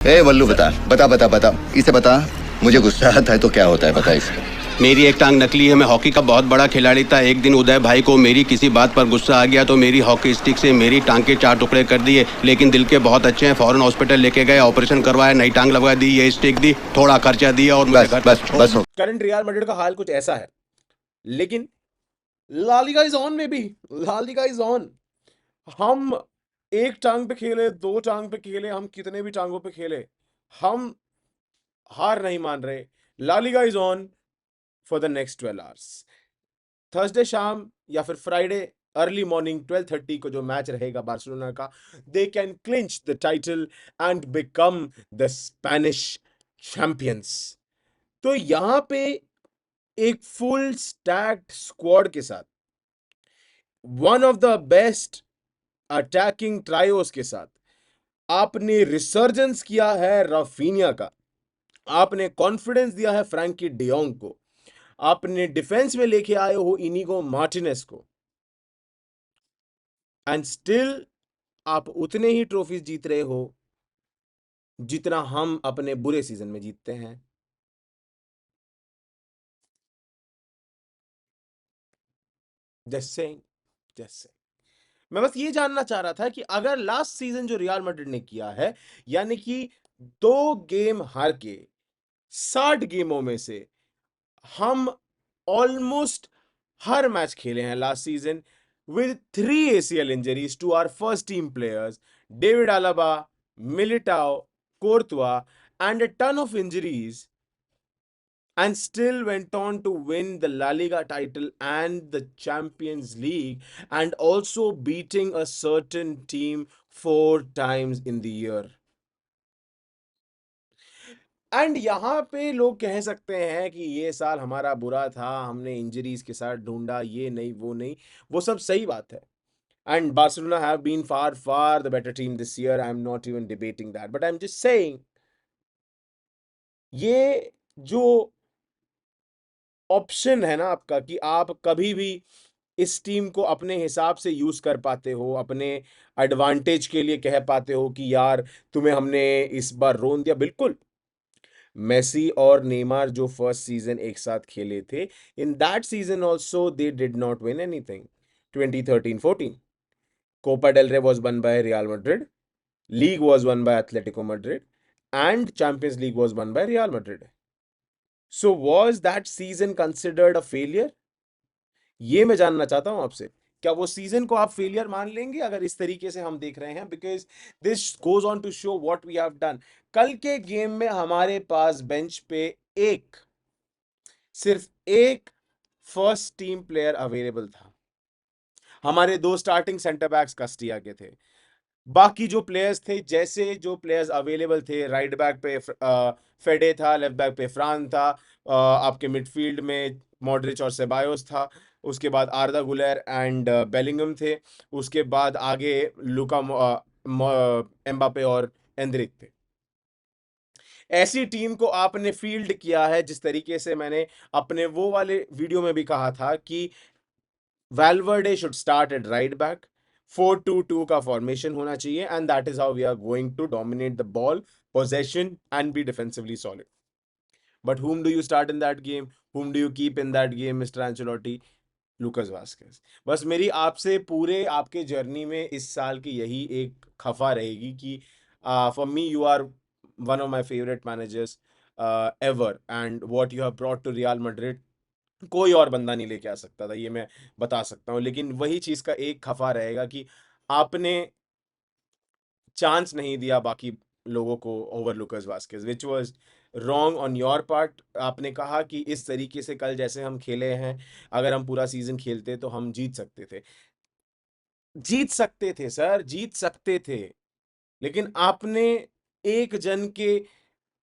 ए बल्लू बता बता बता बता इसे बता। मुझे गुस्सा आता है तो क्या होता है बता इसे। मेरी एक टांग नकली है। मैं हॉकी का बहुत बड़ा खिलाड़ी था। एक दिन उदय भाई को मेरी किसी बात पर गुस्सा आ गया तो मेरी हॉकी स्टिक से मेरी टांग के 4 टुकड़े कर दिए। लेकिन दिल के बहुत अच्छे हैं। फौरन हॉस्पिटल लेके गए, ऑपरेशन करवाया, नई टांग लगवा दी, ये स्टिक दी, थोड़ा खर्चा दिया और मुझे बस घर बस बस हो। करंट रियल मैड्रिड का हाल कुछ ऐसा है, लेकिन ला लीगा इज ऑन में भी। La Liga is on. हम एक टांग पे खेले, दो टांग पे खेले, हम कितने भी टांगों पे खेले, हम हार नहीं मान रहे। La Liga is on for the next 12 hours. Thursday शाम या फिर फ्राइडे अर्ली मॉर्निंग 12:30 को जो मैच रहेगा बार्सिलोना का, they can clinch the title and become the Spanish champions. तो यहां पे एक फुल स्टैक्ड स्क्वाड के साथ, one of the best attacking triose के साथ, आपने रिसर्जेंस किया है राफिनिया का, आपने कॉन्फिडेंस दिया है फ्रैंकी डियोंग को, आपने डिफेंस में लेके आए हो इनिगो मार्टिनेस को, एंड स्टिल आप उतने ही ट्रॉफीज जीत रहे हो जितना हम अपने बुरे सीजन में जीतते हैं। Just saying, just saying. मैं बस ये जानना चाह रहा था कि अगर लास्ट सीजन जो रियल मैड्रिड ने किया है, यानी कि 2 गेम हार के 60 गेमों में से हम ऑलमोस्ट हर मैच खेले हैं last season with 3 ACL injuries to our first team players, David Alaba, Militao, Courtois, and a ton of injuries, and still went on to win the La Liga title and the Champions League, and also beating a certain team 4 times in the year. And यहां पे लोग कह सकते हैं कि ये साल हमारा बुरा था, हमने इंजरीज के साथ ढूंढा, ये नहीं वो नहीं, वो सब सही बात है। And Barcelona have been far far the better team this year, I am not even debating that, but I am just saying ये जो ऑप्शन है ना आपका कि आप कभी भी इस टीम को अपने हिसाब से यूज कर पाते हो, अपने एडवांटेज के लिए कह पाते हो कि यार तुम्हें हमने इस बार रोन दिया। बिल्कुल, मेसी और नेमार जो फर्स्ट सीजन एक साथ खेले थे, in that season also they did not win anything. 2013-14 Copa del Rey was won by Real Madrid, league was won by Atletico Madrid, and Champions League was won by Real Madrid. So was that season considered a failure? ये मैं जानना चाहता हूं आपसे। क्या वो season को आप फेलियर मान लेंगे अगर इस तरीके से हम देख रहे हैं? Because this goes on to show what we have done. कल के गेम में हमारे पास बेंच पे सिर्फ एक फर्स्ट टीम प्लेयर अवेलेबल था। हमारे 2 स्टार्टिंग सेंटर बैक्स कस्टिया के थे। बाकी जो प्लेयर्स थे, जैसे जो प्लेयर्स अवेलेबल थे, राइट बैक पे फेडे था, लेफ्ट बैक पे फ्रान था, आपके मिडफील्ड में मॉड्रिच और सेबायोस था, उसके बाद आर्दा गुलेर एंड बेलिंगम थे, उसके बाद आगे लुका एम्बापे और एंड्रिक थे। ऐसी टीम को आपने फील्ड किया है जिस तरीके से मैंने अपने वो वाले वीडियो में भी कहा था कि Valverde should start at right back, 4-2-2 का फॉर्मेशन होना चाहिए, and that is how we are going to dominate the ball, possession, and be defensively solid. But whom do you start in that game? Whom do you keep in that game, Mr. Ancelotti? Lucas Vazquez. बस मेरी आपसे पूरे आपके journey में इस साल की यही एक खफा रहेगी कि for me you are one of my favourite managers ever, and what you have brought to Real Madrid कोई और बंदा नहीं लेके आ सकता था, ये मैं बता सकता हूँ। लेकिन वही चीज का एक खफा रहेगा कि आपने चांस नहीं दिया बाकी लोगों को over Lucas Vazquez, which was wrong on your part. आपने कहा कि इस तरीके से कल जैसे हम खेले हैं, अगर हम पूरा सीजन खेलते तो हम जीत सकते थे। जीत सकते थे सर, जीत सकते थे, लेकिन आपने एक जन के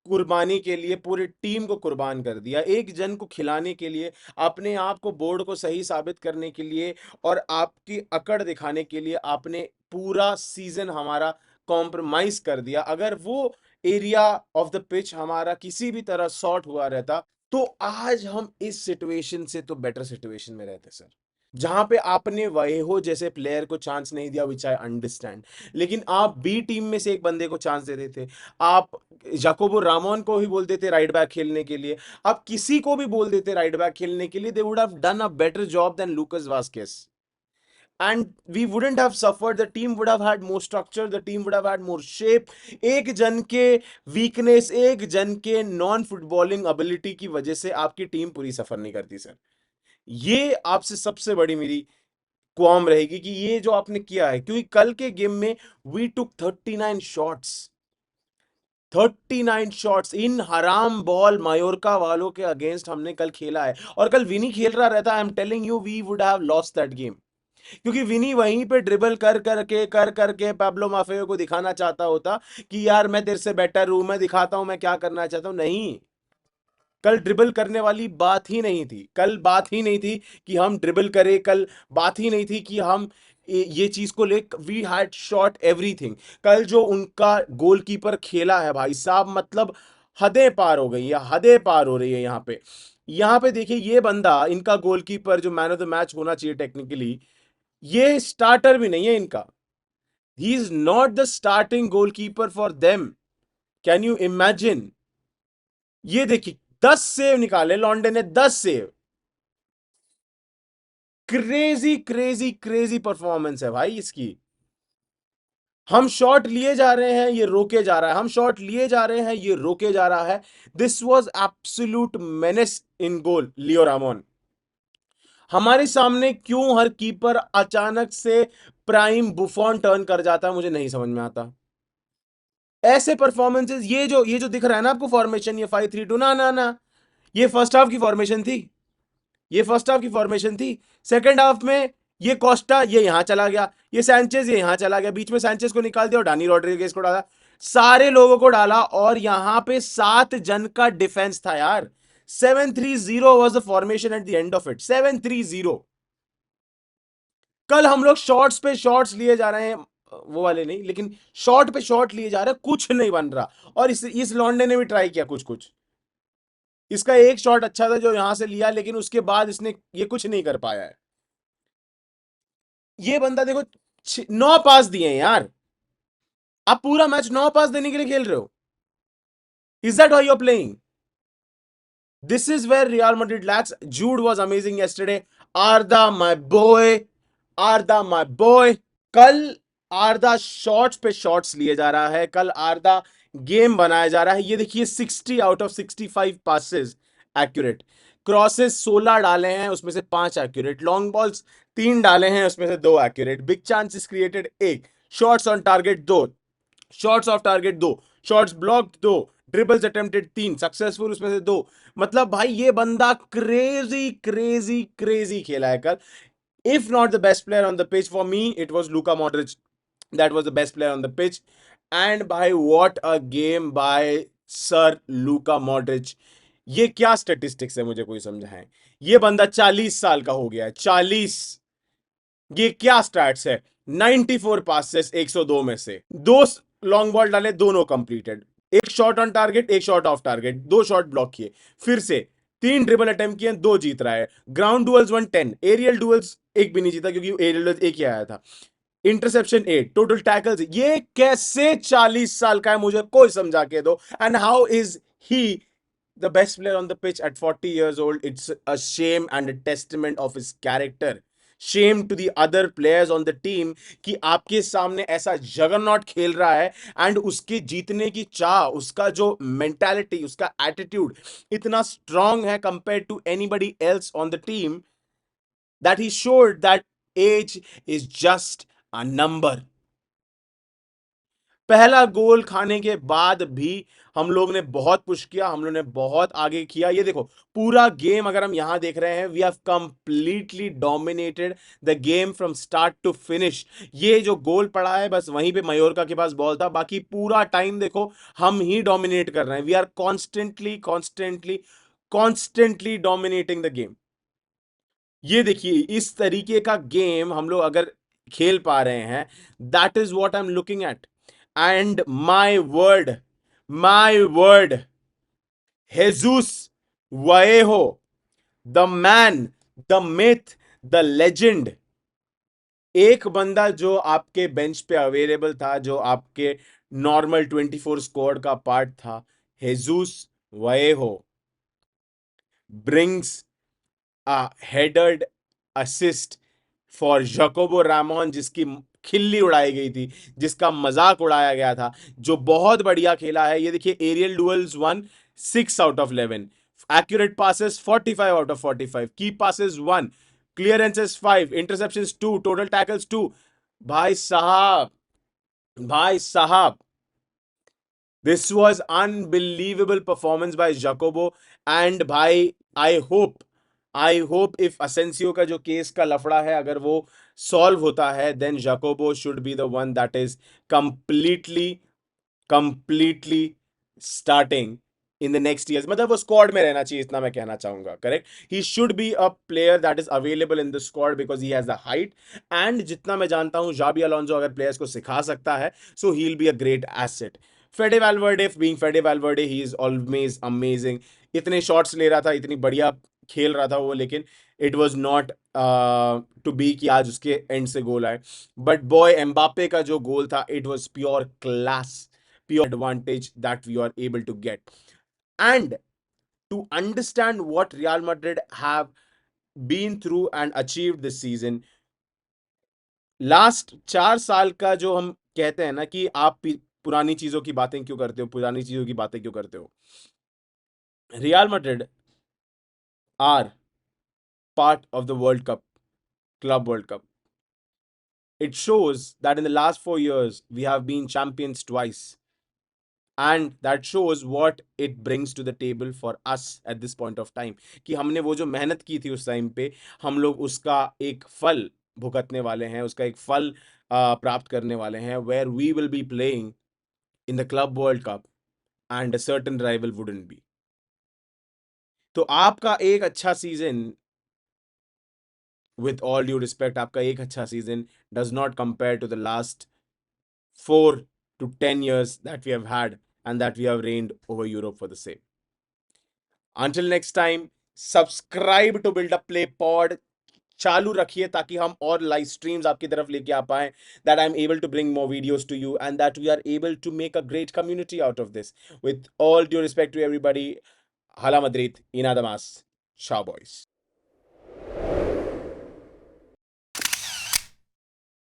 कुर्बानी के लिए पूरी टीम को कुर्बान कर दिया। एक जन को खिलाने के लिए, अपने आप को बोर्ड को सही साबित करने के लिए और आपकी अकड़ दिखाने के लिए आपने पूरा सीजन हमारा कॉम्प्रोमाइज कर दिया। अगर वो एरिया ऑफ द पिच हमारा किसी भी तरह सॉर्ट हुआ रहता तो आज हम इस सिचुएशन से तो बेटर सिचुएशन में रहते सर। जहां पे आपने वहेहो जैसे प्लेयर को चांस नहीं दिया, विच आई अंडरस्टैंड, लेकिन आप बी टीम में से एक बंदे को चांस दे देते। आप जाकोबो रामोन को ही बोल देते राइट बैक खेलने के लिए, आप किसी को भी बोल देते राइट बैक खेलने के लिए, they would have done a better job than Lucas Vazquez, and we wouldn't have suffered. The team would have had more structure, the team would have had more shape. एक जन के weakness, एक जन के non footballing ability की वजह से आपकी टीम पूरी सफर नहीं करती सर। ये आपसे सबसे बड़ी मेरी क्वाम रहेगी कि ये जो आपने किया है, क्योंकि कल के गेम में we took 39 shots, 39 shots in हराम बॉल मायोरका वालों के अगेंस्ट हमने कल खेला है। और कल विनी खेल रहा रहता, I am telling you, we would have lost that game, क्योंकि विनी वहीं पे ड्रिबल कर करके पाब्लो माफियो को दिखाना चाहता होता कि यार मैं तेरे से बेटर हूं, मैं दिखाता हूं मैं क्या करना चाहता हूं। नहीं, कल ड्रिबल करने वाली बात ही नहीं थी, कल बात ही नहीं थी कि हम ड्रिबल करें, कल बात ही नहीं थी कि हम ये चीज को ले, वी हैड शॉट एवरीथिंग। कल जो उनका गोलकीपर खेला है भाई साहब, मतलब हदें पार हो गई है, हदें पार हो रही है यहाँ पे। यहाँ पे देखिए, ये बंदा इनका गोलकीपर जो मैन ऑफ द मैच होना चाहिए टेक्निकली, ये स्टार्टर भी नहीं है इनका, he is not the starting goalkeeper for them. Can you imagine? ये देखिए 10 सेव निकाले लॉन्डे ने, 10 save. Crazy crazy crazy performance है भाई इसकी। हम शॉट लिए जा रहे हैं, ये रोके जा रहा है, हम शॉट लिए जा रहे हैं, ये रोके जा रहा है। दिस वॉज एब्सोल्यूट मेनेस इन गोल, लियो रामोन। हमारे सामने क्यों हर कीपर अचानक से प्राइम बुफॉन टर्न कर जाता है, मुझे नहीं समझ में आता। ऐसे परफॉर्मेंसेस, ये जो दिख रहा है ना आपको फॉर्मेशन, ये 5-3-2, ना ना ना, ये फर्स्ट हाफ की फॉर्मेशन थी, ये फर्स्ट हाफ की फॉर्मेशन थी। सेकंड हाफ में ये कोस्टा ये यहां चला गया, ये सैंचेज ये यहां चला गया, बीच में सैंचेज को निकाल दिया और डानी रॉड्रिगेज को डाला, सारे लोगों को डाला, और यहां पे 7 जन का डिफेंस था यार। 7-3-0 was the formation at the end of it, 7-3-0। कल हम लोग शॉट्स पे शॉट्स लिए जा रहे हैं, वो वाले नहीं, लेकिन शॉट पे शॉट लिए जा रहे हैं, कुछ नहीं बन रहा। और इस लॉन्डे ने भी ट्राई किया कुछ कुछ, इसका एक शॉट अच्छा था जो यहां से लिया, लेकिन उसके बाद इसने ये कुछ नहीं कर पाया है। ये बंदा देखो, 9 पास दिए हैं यार, आप पूरा मैच 9 पास देने के लिए खेल रहे हो? Is that how you are playing? This is where Real Madrid lacks. Jude was amazing yesterday. Arda my boy, Arda my boy. कल आर्दा शॉट्स पे शॉट्स लिए जा रहा है, कल आर्दा गेम बनाया जा रहा है। ये देखिए 60 out of 65 passes accurate, crosses 16 डाले हैं उसमें से 5 एक्यूरेट, लॉन्ग बॉल्स 3 डाले हैं उसमें से 2 accurate, big chances created 1, shots on target 2, shots of target 2, shots blocked 2, dribbles attempted 3, successful उसमें से 2। मतलब भाई ये बंदा क्रेजी क्रेजी क्रेजी खेला है कल। If not the best player on the pitch, for me, it was Luka Modric. That was the best player on the pitch. And by what a game by Sir Luka Modric. ये क्या statistics है, मुझे कोई समझाएं। ये बंदा 40 साल का हो गया है, 40। ये क्या स्टैट्स है? 94 पासेस 102 में से, 2 लॉन्ग बॉल डाले, दोनों कंप्लीटेड, एक शॉट ऑन टारगेट, एक shot of target, 2 shot block किए, फिर से 3 ड्रिबल अटेम्प्ट किए, 2 जीत रहा है। ग्राउंड डुअल्स 110, एरियल डुअल्स एक भी नहीं जीता क्योंकि एरियल डुअल्स एक ही आया था। Interception 8, total tackles. ये कैसे 40 साल का है, मुझे कोई समझा के दो। And how is he the best player on the pitch at 40 years old? It's a shame and a testament of his character. Shame to the other players on the team कि आपके सामने ऐसा जगरनॉट खेल रहा है, and उसके जीतने की चाह, उसका जो मेंटालिटी, उसका एटीट्यूड इतना स्ट्रांग है compare to anybody else on the team, that he showed that age is just a number. पहला गोल खाने के बाद भी हम लोग ने बहुत पुश किया, हम लोग ने बहुत आगे किया। ये देखो पूरा गेम अगर हम यहां देख रहे हैं, we have completely dominated the game from start to finish. ये जो गोल पड़ा है बस वहीं पे मयोरका के पास बॉल था, बाकी पूरा टाइम देखो हम ही डोमिनेट कर रहे हैं। We are constantly constantly constantly dominating the game. ये देखिए इस तरीके का गेम हम लोग अगर खेल पा रहे हैं, that is what I am looking at. And my word, Jesus Vallejo, the man, the myth, the legend, एक बंदा जो आपके बेंच पे अवेलेबल था, जो आपके नॉर्मल 24 स्क्वाड का पार्ट था, हेजूस वएहो brings a headed assist for Jacobo Ramon, जिसकी खिल्ली उड़ाई गई थी, जिसका मजाक उड़ाया गया था, जो बहुत बढ़िया खेला है। ये देखिए, aerial duels 1, 6 out of 11, accurate passes 45 out of 45, key passes 1, clearances 5, interceptions 2, total tackles 2। भाई साहब, भाई साहब, this was unbelievable performance by Jacobo, and भाई I hope if Asensio का जो केस का लफड़ा है अगर वो सॉल्व होता है, then Jacobo should be the one that is completely starting in the next years। मतलब वो स्क्वाड में रहना चाहिए, इतना मैं कहना चाहूंगा। Correct, he should be a player that is available in the squad because he has the height, and जितना मैं जानता हूं जाबी अलोंसो अगर प्लेयर्स को सिखा सकता है, so he will be a great asset. Fede Valverde, being Fede Valverde, he is always amazing. इतने शॉट्स ले रहा था, इतनी बढ़िया खेल रहा था वो, लेकिन it was not to be कि आज उसके एंड से गोल आए। बट बॉय एम्बापे का जो गोल था, it was pure class, pure advantage that we are able to get. And to understand what Real Madrid have been through and achieved this season, last 4 साल का जो हम कहते हैं ना कि आप पुरानी चीजों की बातें क्यों करते हो, पुरानी चीजों की बातें क्यों करते हो, Real Madrid are part of the world cup, club world cup. It shows that in the last 4 years we have been champions twice, and that shows what it brings to the table for us at this point of time, कि हमने वो जो मेहनत की थी उस time पे, हम लोग उसका एक फल भुगतने वाले हैं, उसका एक फल प्राप्त करने वाले हैं, where we will be playing in the club world cup and a certain rival wouldn't be। तो आपका एक अच्छा season, with all due respect, आपका एक अच्छा season does not compare to the last 4 to 10 years that we have had and that we have reigned over Europe for the same। Until next time, subscribe to Build Up Play Pod, चालू रखिए ताकि हम और live streams आपकी तरफ लेके आ पाए, that I'm able to bring more videos to you and that we are able to make a great community out of this। With all due respect to everybody, Hala Madrid, Ina Damas, ciao boys।